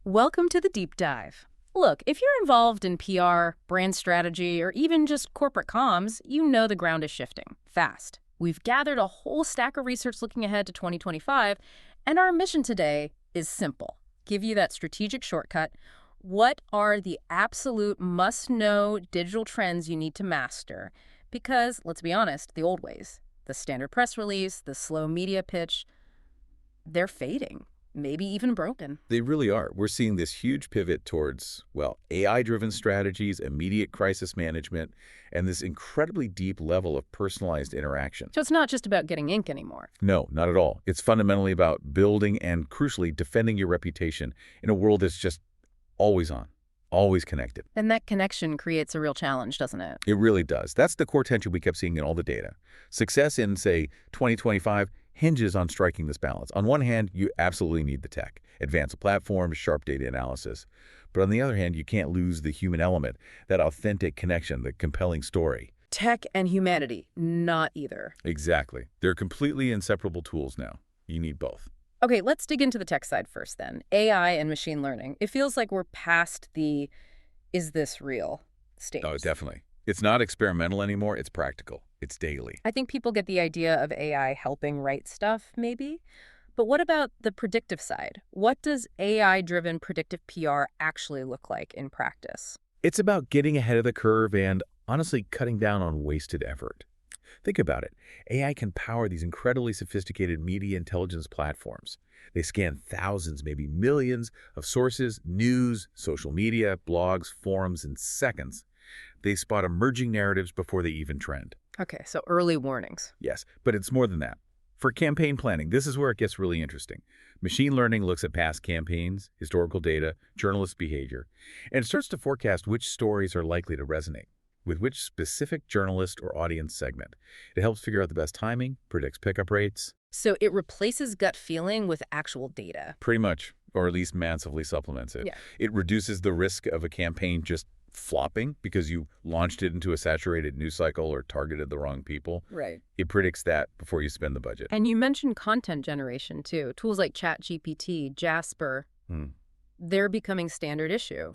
Welcome to the deep dive. Look, if you're involved in PR, brand strategy, or even just corporate comms, you know the ground is shifting fast. We've gathered a whole stack of research looking ahead to 2025, and our mission today is simple. Give you that strategic shortcut. What are the absolute must-know digital trends you need to master? Because, let's be honest, the old ways, the standard press release, the slow media pitch, they're fading. Maybe even broken. They really are. We're seeing this huge pivot towards, well, AI-driven strategies, immediate crisis management, and this incredibly deep level of personalized interaction. So it's not just about getting ink anymore. No, not at all. It's fundamentally about building and, crucially, defending your reputation in a world that's just always on, always connected. And that connection creates a real challenge, doesn't it? It really does. That's the core tension we kept seeing in all the data. Success in, say, 2025 hinges on striking this balance. On one hand, you absolutely need the tech, advanced platforms, sharp data analysis. But on the other hand, you can't lose the human element, that authentic connection, the compelling story. Tech and humanity, not either. Exactly. They're completely inseparable tools now. You need both. Okay, let's dig into the tech side first then. AI and machine learning. It feels like we're past the "is this real" stage. Oh, definitely. It's not experimental anymore. It's practical. It's daily. I think people get the idea of AI helping write stuff, maybe. But what about the predictive side? What does AI-driven predictive PR actually look like in practice? It's about getting ahead of the curve and, honestly, cutting down on wasted effort. Think about it. AI can power these incredibly sophisticated media intelligence platforms. They scan thousands, maybe millions of sources, news, social media, blogs, forums in seconds. They spot emerging narratives before they even trend. Okay, so early warnings. Yes, but it's more than that. For campaign planning, this is where it gets really interesting. Machine learning looks at past campaigns, historical data, journalist behavior, and it starts to forecast which stories are likely to resonate with which specific journalist or audience segment. It helps figure out the best timing, predicts pickup rates. So it replaces gut feeling with actual data. Pretty much, or at least massively supplements it. Yeah. It reduces the risk of a campaign just flopping because you launched it into a saturated news cycle or targeted the wrong people. Right. It predicts that before you spend the budget. And you mentioned content generation, too. Tools like ChatGPT, Jasper. They're becoming standard issue.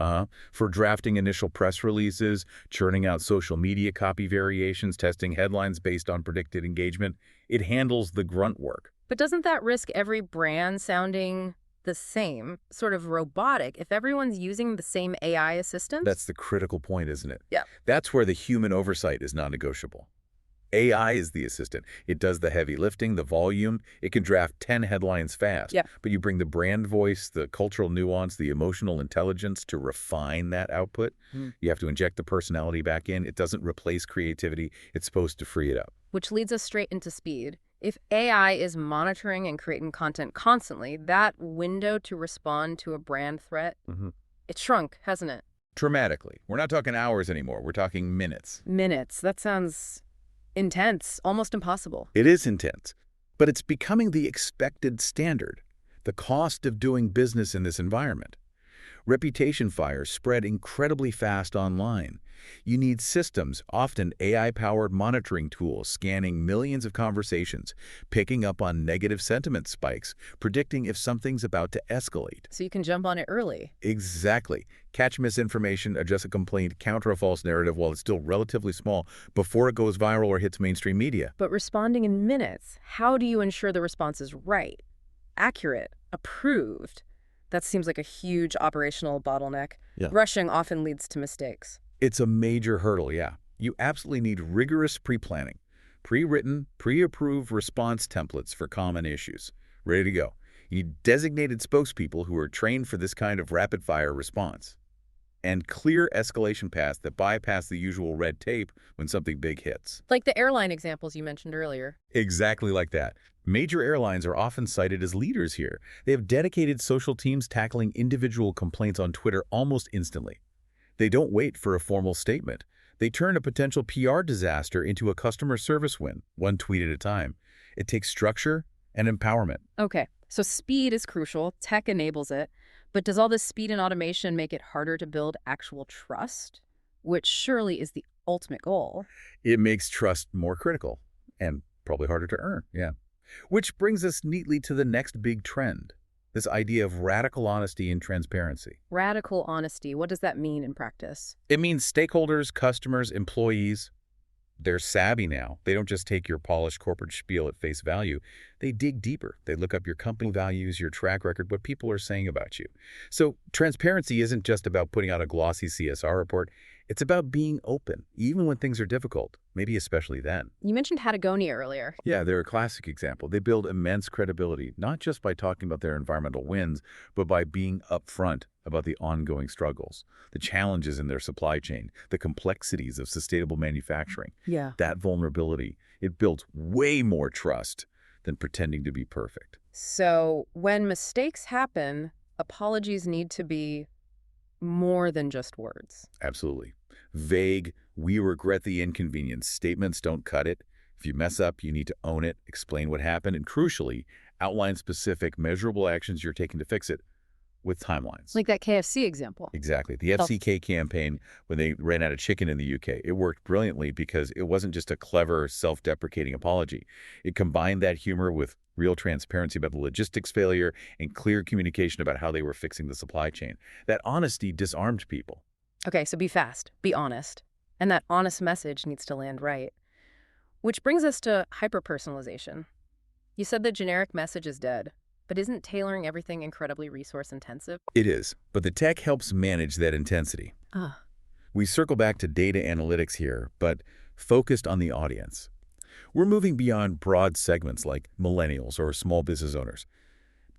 For drafting initial press releases, churning out social media copy variations, testing headlines based on predicted engagement, it handles the grunt work. But doesn't that risk every brand sounding the same, sort of robotic, if everyone's using the same AI assistant? That's the critical point, isn't it? Yeah. That's where the human oversight is non-negotiable. AI is the assistant. It does the heavy lifting, the volume. It can draft 10 headlines fast. Yeah. But you bring the brand voice, the cultural nuance, the emotional intelligence to refine that output. You have to inject the personality back in. It doesn't replace creativity. It's supposed to free it up. Which leads us straight into speed. If AI is monitoring and creating content constantly, that window to respond to a brand threat, it's shrunk, hasn't it? Dramatically. We're not talking hours anymore. We're talking minutes. Minutes. That sounds intense, almost impossible. It is intense, but it's becoming the expected standard, the cost of doing business in this environment. Reputation fires spread incredibly fast online. You need systems, often AI-powered monitoring tools, scanning millions of conversations, picking up on negative sentiment spikes, predicting if something's about to escalate. So you can jump on it early. Exactly. Catch misinformation, adjust a complaint, counter a false narrative while it's still relatively small before it goes viral or hits mainstream media. But responding in minutes, how do you ensure the response is right, accurate, approved? That seems like a huge operational bottleneck. Yeah. Rushing often leads to mistakes. It's a major hurdle, yeah. You absolutely need rigorous pre-planning, pre-written, pre-approved response templates for common issues. Ready to go. You need designated spokespeople who are trained for this kind of rapid-fire response. And clear escalation paths that bypass the usual red tape when something big hits. Like the airline examples you mentioned earlier. Exactly like that. Major airlines are often cited as leaders here. They have dedicated social teams tackling individual complaints on Twitter almost instantly. They don't wait for a formal statement. They turn a potential PR disaster into a customer service win, one tweet at a time. It takes structure and empowerment. Okay, so speed is crucial. Tech enables it. But does all this speed and automation make it harder to build actual trust? Which surely is the ultimate goal. It makes trust more critical and probably harder to earn, yeah. Which brings us neatly to the next big trend, This idea of radical honesty and transparency. Radical honesty. What does that mean in practice? It means stakeholders, customers, employees, they're savvy now. They don't just take your polished corporate spiel at face value. They dig deeper. They look up your company values, your track record, what people are saying about you. So transparency isn't just about putting out a glossy CSR report. It's about being open, even when things are difficult, maybe especially then. You mentioned Patagonia earlier. Yeah, they're a classic example. They build immense credibility, not just by talking about their environmental wins, but by being upfront about the ongoing struggles, the challenges in their supply chain, the complexities of sustainable manufacturing. Yeah. That vulnerability, it builds way more trust than pretending to be perfect. So when mistakes happen, apologies need to be more than just words. Absolutely. Vague, we regret the inconvenience statements don't cut it. If you mess up, you need to own it, explain what happened, and crucially, outline specific, measurable actions you're taking to fix it with timelines. Like that KFC example. Exactly. The FCK campaign, when they ran out of chicken in the UK, it worked brilliantly because it wasn't just a clever, self-deprecating apology. It combined that humor with real transparency about the logistics failure and clear communication about how they were fixing the supply chain. That honesty disarmed people. Okay, so be fast, be honest. And that honest message needs to land right. Which brings us to hyper-personalization. You said the generic message is dead. But isn't tailoring everything incredibly resource-intensive? It is, but the tech helps manage that intensity. We circle back to data analytics here, but focused on the audience. We're moving beyond broad segments like millennials or small business owners.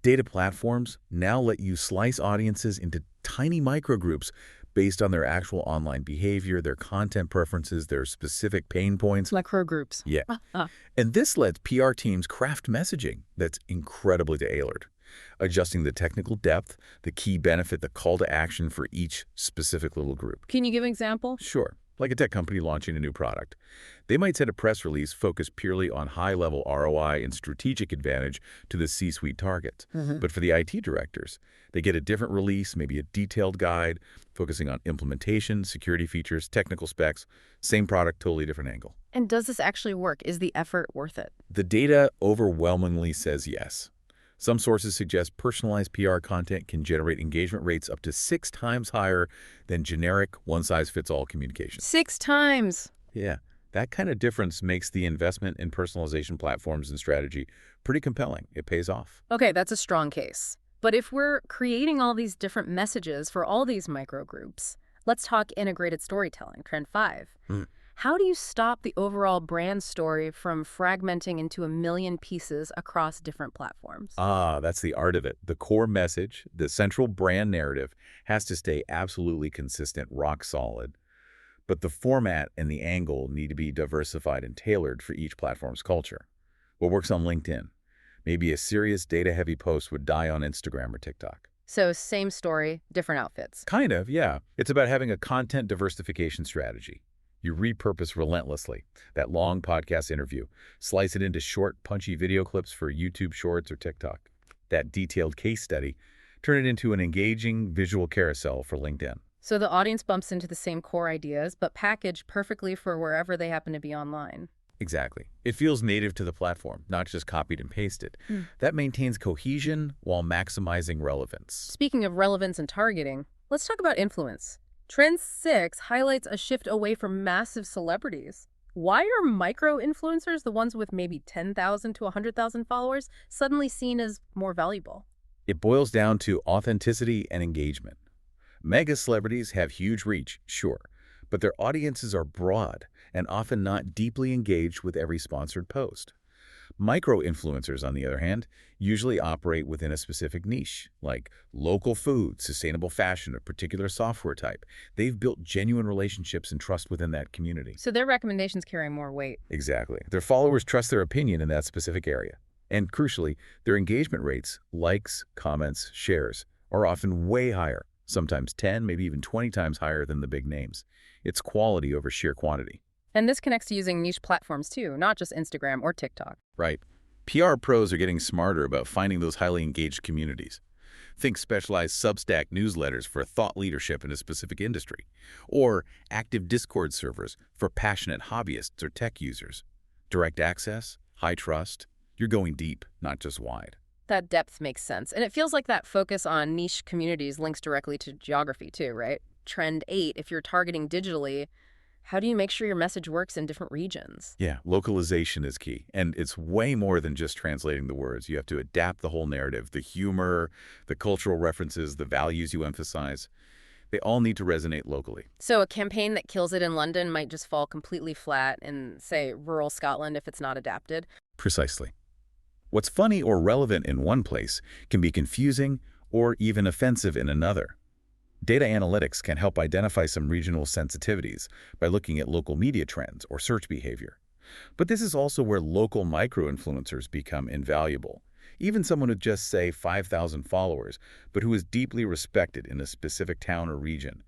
Data platforms now let you slice audiences into tiny microgroups based on their actual online behavior, their content preferences, their specific pain points. Microgroups. Yeah. And this lets PR teams craft messaging that's incredibly tailored, adjusting the technical depth, the key benefit, the call to action for each specific little group. Can you give an example? Sure. Like a tech company launching a new product. They might send a press release focused purely on high-level ROI and strategic advantage to the C-suite targets. But for the IT directors, they get a different release, maybe a detailed guide, focusing on implementation, security features, technical specs, same product, totally different angle. And does this actually work? Is the effort worth it? The data overwhelmingly says yes. Some sources suggest personalized PR content can generate engagement rates up to 6 times higher than generic one-size-fits-all communication. 6 times! Yeah, that kind of difference makes the investment in personalization platforms and strategy pretty compelling. It pays off. Okay, that's a strong case. But if we're creating all these different messages for all these microgroups, let's talk integrated storytelling, trend 5. How do you stop the overall brand story from fragmenting into a million pieces across different platforms? That's the art of it. The core message, the central brand narrative, has to stay absolutely consistent, rock solid. But the format and the angle need to be diversified and tailored for each platform's culture. What works on LinkedIn? Maybe a serious data-heavy post would die on Instagram or TikTok. So same story, different outfits. Kind of, yeah. It's about having a content diversification strategy. You repurpose relentlessly. That long podcast interview, slice it into short, punchy video clips for YouTube Shorts or TikTok. That detailed case study, turn it into an engaging visual carousel for LinkedIn. So the audience bumps into the same core ideas, but packaged perfectly for wherever they happen to be online. Exactly. It feels native to the platform, not just copied and pasted. That maintains cohesion while maximizing relevance. Speaking of relevance and targeting, let's talk about influence. Trend 6 highlights a shift away from massive celebrities. Why are micro-influencers, the ones with maybe 10,000 to 100,000 followers, suddenly seen as more valuable? It boils down to authenticity and engagement. Mega celebrities have huge reach, sure, but their audiences are broad and often not deeply engaged with every sponsored post. Micro-influencers, on the other hand, usually operate within a specific niche, like local food, sustainable fashion, a particular software type. They've built genuine relationships and trust within that community. So their recommendations carry more weight. Exactly. Their followers trust their opinion in that specific area. And crucially, their engagement rates, likes, comments, shares, are often way higher, sometimes 10, maybe even 20 times higher than the big names. It's quality over sheer quantity. And this connects to using niche platforms too, not just Instagram or TikTok. Right. PR pros are getting smarter about finding those highly engaged communities. Think specialized Substack newsletters for thought leadership in a specific industry, or active Discord servers for passionate hobbyists or tech users. Direct access, high trust, you're going deep, not just wide. That depth makes sense. And it feels like that focus on niche communities links directly to geography too, right? Trend 8, if you're targeting digitally, how do you make sure your message works in different regions? Yeah, localization is key. And it's way more than just translating the words. You have to adapt the whole narrative, the humor, the cultural references, the values you emphasize. They all need to resonate locally. So a campaign that kills it in London might just fall completely flat in, say, rural Scotland if it's not adapted. Precisely. What's funny or relevant in one place can be confusing or even offensive in another. Data analytics can help identify some regional sensitivities by looking at local media trends or search behavior. But this is also where local micro-influencers become invaluable. Even someone with just, say, 5,000 followers, but who is deeply respected in a specific town or region.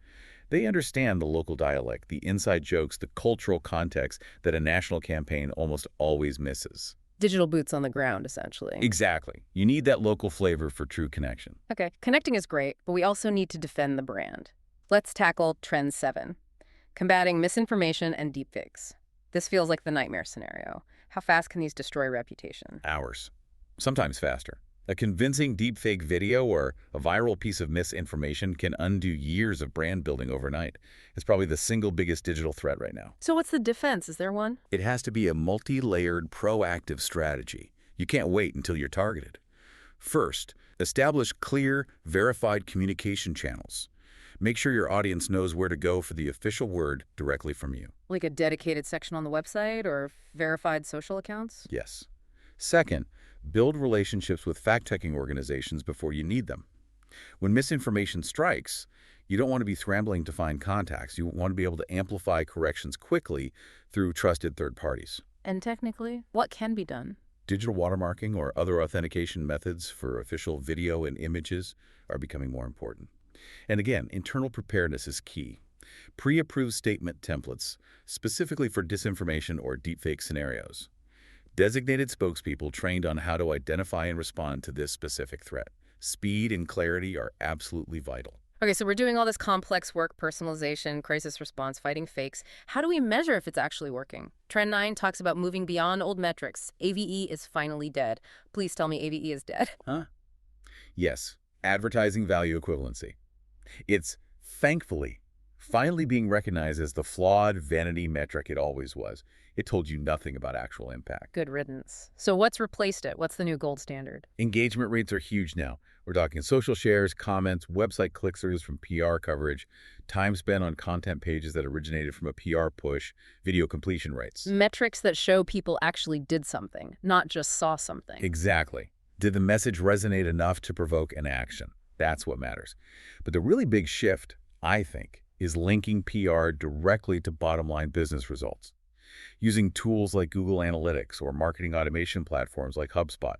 They understand the local dialect, the inside jokes, the cultural context that a national campaign almost always misses. Digital boots on the ground, essentially. Exactly. You need that local flavor for true connection. Okay, connecting is great, but we also need to defend the brand. Let's tackle Trend 7, combating misinformation and deepfakes. This feels like the nightmare scenario. How fast can these destroy reputation? Hours. Sometimes faster. A convincing deepfake video or a viral piece of misinformation can undo years of brand building overnight. It's probably the single biggest digital threat right now. So what's the defense? Is there one? It has to be a multi-layered, proactive strategy. You can't wait until you're targeted. First, establish clear, verified communication channels. Make sure your audience knows where to go for the official word directly from you. Like a dedicated section on the website or verified social accounts? Yes. Second, build relationships with fact-checking organizations before you need them. When misinformation strikes, you don't want to be scrambling to find contacts. You want to be able to amplify corrections quickly through trusted third parties. And technically, what can be done? Digital watermarking or other authentication methods for official video and images are becoming more important. And again, internal preparedness is key. Pre-approved statement templates, specifically for disinformation or deepfake scenarios. Designated spokespeople trained on how to identify and respond to this specific threat. Speed and clarity are absolutely vital. Okay, so we're doing all this complex work, personalization, crisis response, fighting fakes. How do we measure if it's actually working? Trend 9 talks about moving beyond old metrics. AVE is finally dead. Please tell me AVE is dead. Huh? Yes, advertising value equivalency. It's, thankfully, finally being recognized as the flawed vanity metric it always was. It told you nothing about actual impact. Good riddance. So what's replaced it? What's the new gold standard? Engagement rates are huge now. We're talking social shares, comments, website click-throughs from PR coverage, time spent on content pages that originated from a PR push, video completion rates. Metrics that show people actually did something, not just saw something. Exactly. Did the message resonate enough to provoke an action? That's what matters. But the really big shift, I think, is linking PR directly to bottom-line business results. Using tools like Google Analytics or marketing automation platforms like HubSpot,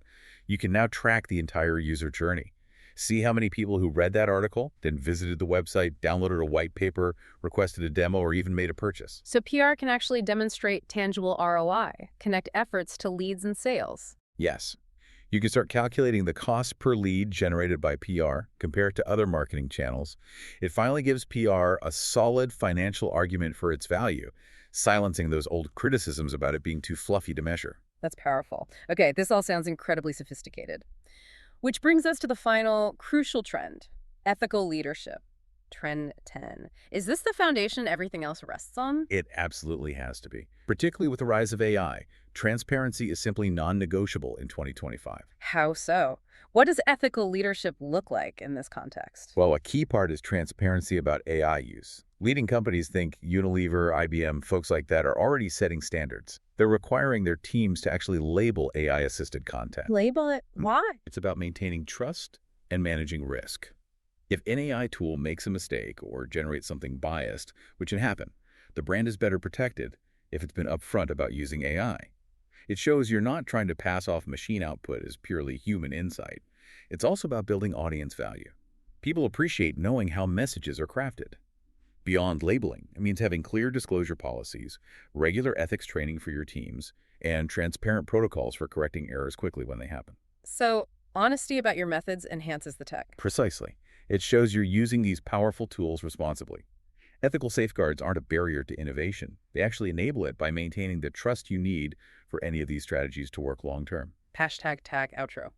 you can now track the entire user journey. See how many people who read that article, then visited the website, downloaded a white paper, requested a demo, or even made a purchase. So PR can actually demonstrate tangible ROI, connect efforts to leads and sales. Yes. You can start calculating the cost per lead generated by PR compared to other marketing channels. It finally gives PR a solid financial argument for its value, silencing those old criticisms about it being too fluffy to measure. That's powerful. Okay, this all sounds incredibly sophisticated. Which brings us to the final crucial trend, ethical leadership. Trend 10. Is this the foundation everything else rests on? It absolutely has to be. Particularly with the rise of AI, transparency is simply non-negotiable in 2025. How so? What does ethical leadership look like in this context? Well, a key part is transparency about AI use. Leading companies think Unilever, IBM, folks like that are already setting standards. They're requiring their teams to actually label AI-assisted content. Label it? Why? It's about maintaining trust and managing risk. If an AI tool makes a mistake or generates something biased, which can happen, the brand is better protected if it's been upfront about using AI. It shows you're not trying to pass off machine output as purely human insight. It's also about building audience value. People appreciate knowing how messages are crafted. Beyond labeling, it means having clear disclosure policies, regular ethics training for your teams, and transparent protocols for correcting errors quickly when they happen. So, honesty about your methods enhances the tech. Precisely. It shows you're using these powerful tools responsibly. Ethical safeguards aren't a barrier to innovation. They actually enable it by maintaining the trust you need for any of these strategies to work long-term. Hashtag tag outro.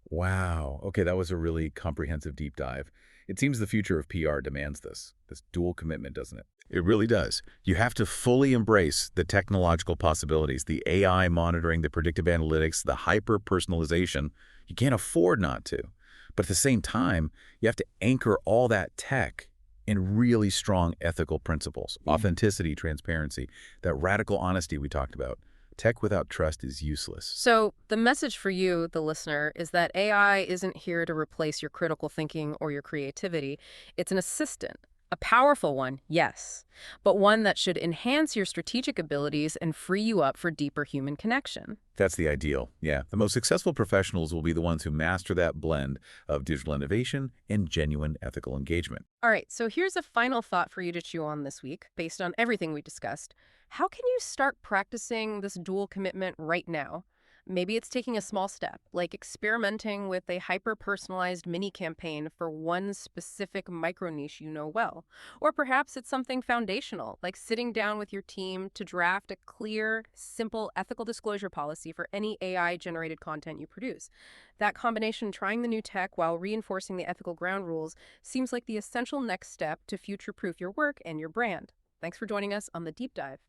Wow. Okay, that was a really comprehensive deep dive. It seems the future of PR demands this dual commitment, doesn't it? It really does. You have to fully embrace the technological possibilities, the AI monitoring, the predictive analytics, the hyper-personalization. You can't afford not to. But at the same time, you have to anchor all that tech in really strong ethical principles, authenticity, transparency, that radical honesty we talked about. Tech without trust is useless. So the message for you, the listener, is that AI isn't here to replace your critical thinking or your creativity. It's an assistant. A powerful one, yes, but one that should enhance your strategic abilities and free you up for deeper human connection. That's the ideal. Yeah. The most successful professionals will be the ones who master that blend of digital innovation and genuine ethical engagement. All right, so here's a final thought for you to chew on this week, based on everything we discussed. How can you start practicing this dual commitment right now? Maybe it's taking a small step, like experimenting with a hyper-personalized mini campaign for one specific micro niche you know well. Or perhaps it's something foundational, like sitting down with your team to draft a clear, simple ethical disclosure policy for any AI-generated content you produce. That combination, trying the new tech while reinforcing the ethical ground rules, seems like the essential next step to future-proof your work and your brand. Thanks for joining us on the Deep Dive.